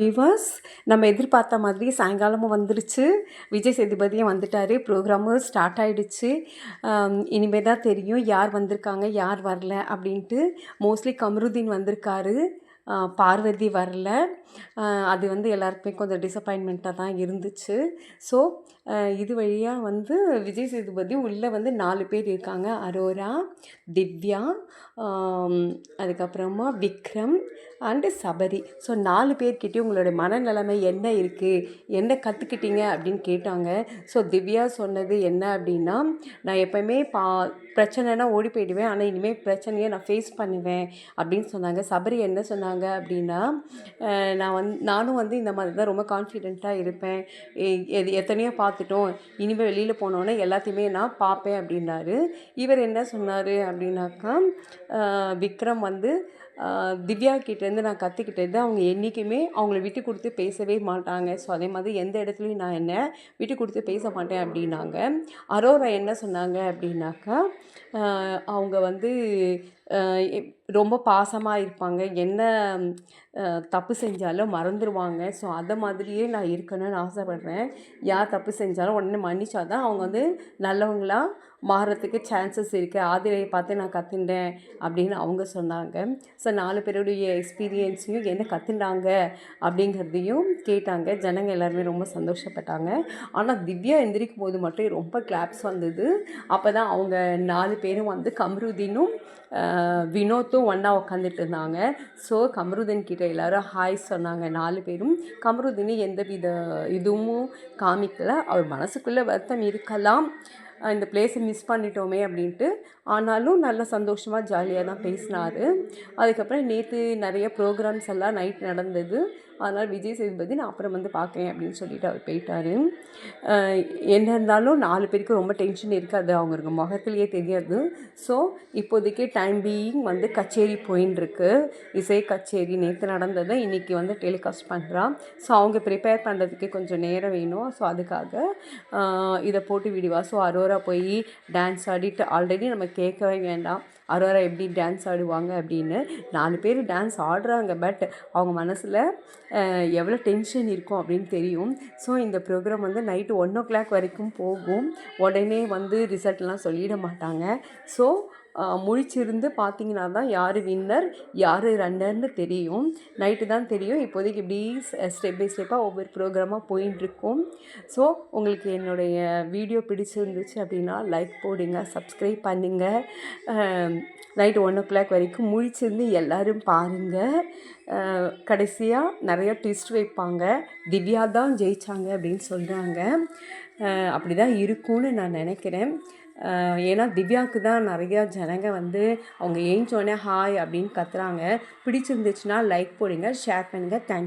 விவாஸ் நம்ம எதிர்பார்த்த மாதிரி சாயங்காலமும் வந்துடுச்சு. விஜய் சேதுபதியும் வந்துட்டார். ப்ரோக்ராமும் ஸ்டார்ட் ஆகிடுச்சு. இனிமேல் தான் தெரியும் யார் வந்திருக்காங்க யார் வரல அப்படின்ட்டு. மோஸ்ட்லி கமருதீன் வந்திருக்காரு, பார்வதி வரல. அது வந்து எல்லாருக்குமே கொஞ்சம் டிசப்பாயின்மெண்ட்டாக தான் இருந்துச்சு. ஸோ இது வழியாக வந்து விஜய் சேதுபதி உள்ளே வந்து 4 பேர் இருக்காங்க. அரோரா, திவ்யா, அதுக்கப்புறமா விக்ரம் அண்டு சபரி. ஸோ 4 பேர்கிட்டையும் உங்களோட மனநிலைமை என்ன இருக்குது, என்ன கற்றுக்கிட்டீங்க அப்படின்னு கேட்டாங்க. ஸோ திவ்யா சொன்னது என்ன அப்படின்னா, நான் எப்போயுமே பிரச்சனைனா ஓடி போயிடுவேன், ஆனால் இனிமேல் பிரச்சனையை நான் ஃபேஸ் பண்ணுவேன் அப்படின்னு சொன்னாங்க. சபரி என்ன சொன்னாங்க அப்படின்னா, நானும் வந்து இந்த மாதிரி தான் ரொம்ப கான்ஃபிடெண்ட்டாக இருப்பேன், எத்தனையோ பார்த்துட்டோம், இனிமேல் வெளியில் போனோன்னே எல்லாத்தையுமே நான் பார்ப்பேன் அப்படின்னாரு. இவர் என்ன சொன்னார் அப்படின்னாக்கா, விக்ரம் வந்து திவ்யா கிட்டேருந்து நான் கற்றுக்கிட்டது, அவங்க என்றைக்குமே அவங்கள விட்டு கொடுத்து பேசவே மாட்டாங்க. ஸோ அதே மாதிரி எந்த இடத்துலையும் நான் என்ன விட்டு கொடுத்து பேச மாட்டேன் அப்படின்னாங்க. அரோரா என்ன சொன்னாங்க அப்படின்னாக்கா, அவங்க வந்து ரொம்ப பாசமாக இருப்பாங்க, என்ன தப்பு செஞ்சாலும் மறந்துடுவாங்க. ஸோ அதை மாதிரியே நான் இருக்கணும்னு ஆசைப்பட்றேன். யார் தப்பு செஞ்சாலும் உடனே மன்னிச்சா தான் அவங்க வந்து நல்லவங்களாக மாறுறதுக்கு சான்சஸ் இருக்குது. ஆதிரையை பார்த்து நான் கற்றுண்டேன் அப்படின்னு அவங்க சொன்னாங்க. ஸோ 4 பேருடைய எக்ஸ்பீரியன்ஸையும் என்ன கற்றுண்டாங்க அப்படிங்கிறதையும் கேட்டாங்க. ஜனங்கள் எல்லாருமே ரொம்ப சந்தோஷப்பட்டாங்க. ஆனால் திவ்யா எந்திரிக்கும் போது மட்டும் ரொம்ப கிளாப்ஸ் வந்தது. அப்போ தான் அவங்க 4 பேரும் வந்து கம்ருதீனும் வினோத்தும் ஒன்றா உட்காந்துட்டு இருந்தாங்க. ஸோ கம்ருதீன் கிட்ட எல்லோரும் ஹாய் சொன்னாங்க 4 பேரும். கம்ருதீன் எந்தவித இதுவும் காமிக்கலை. அவர் மனசுக்குள்ளே வருத்தம் இருக்கலாம், இந்த பிளேஸை மிஸ் பண்ணிட்டோமே அப்படின்ட்டு. ஆனாலும் நல்ல சந்தோஷமாக ஜாலியாக தான் பேசினார். அதுக்கப்புறம் நேற்று நிறைய ப்ரோக்ராம்ஸ் எல்லாம் நைட் நடந்தது. அதனால் விஜய் சேதுபதி நான் அப்புறம் வந்து பார்க்குறேன் அப்படின்னு சொல்லிட்டு அவர் போயிட்டார். என்ன இருந்தாலும் 4 பேருக்கு ரொம்ப டென்ஷன் இருக்காது, அவங்க முகத்துலேயே தெரியாது. ஸோ இப்போதைக்கு டைம் பீயிங் வந்து கச்சேரி போயின்ட்டுருக்கு, இசை கச்சேரி நேற்று நடந்ததை இன்றைக்கி வந்து டெலிகாஸ்ட் பண்ணுறான். ஸோ அவங்க ப்ரிப்பேர் பண்ணுறதுக்கு கொஞ்சம் நேரம் வேணும். ஸோ அதுக்காக இதை போட்டு விடுவா. ஸோ அரோரா போய் டான்ஸ் ஆடிட்டு, ஆல்ரெடி நம்ம கேட்கவே வேண்டாம் அரோரா எப்படி டான்ஸ் ஆடுவாங்க அப்படின்னு. 4 பேர் டான்ஸ் ஆடுறாங்க, பட் அவங்க மனசில் எவ்வளோ டென்ஷன் இருக்கும் அப்படின்னு தெரியும். ஸோ இந்த ப்ரோக்ராம் வந்து நைட்டு 1 வரைக்கும் போகும். உடனே வந்து ரிசல்ட்லாம் சொல்லிட மாட்டாங்க. ஸோ முழிச்சிருந்து பார்த்தீங்கன்னா தான் யார் வின்னர் யார் ரன்னர்னு தெரியும். நைட்டு தான் தெரியும். இப்போதைக்கு இப்படி ஸ்டெப் பை ஸ்டெப்பாக ஒவ்வொரு ப்ரோக்ராமாக போயின்ட்டுருக்கும். ஸோ உங்களுக்கு என்னுடைய வீடியோ பிடிச்சிருந்துச்சு அப்படின்னா லைக் போடுங்க, சப்ஸ்கிரைப் பண்ணுங்கள். நைட்டு 1 வரைக்கும் முழிச்சிருந்து எல்லோரும் பாருங்கள். கடைசியாக நிறைய ட்விஸ்ட் வைப்பாங்க. திவ்யா தான் ஜெயித்தாங்க அப்படின்னு சொல்கிறாங்க. அப்படி தான் இருக்கும்னு நான் நினைக்கிறேன். ஏன்னா திவ்யாவுக்கு தான் நிறையா ஜனங்க வந்து அவங்க ஏஞ்சோடனே ஹாய் அப்படின்னு கத்துறாங்க. பிடிச்சிருந்துச்சுன்னா லைக் போடுங்க, ஷேர் பண்ணுங்கள். தேங்க்யூ.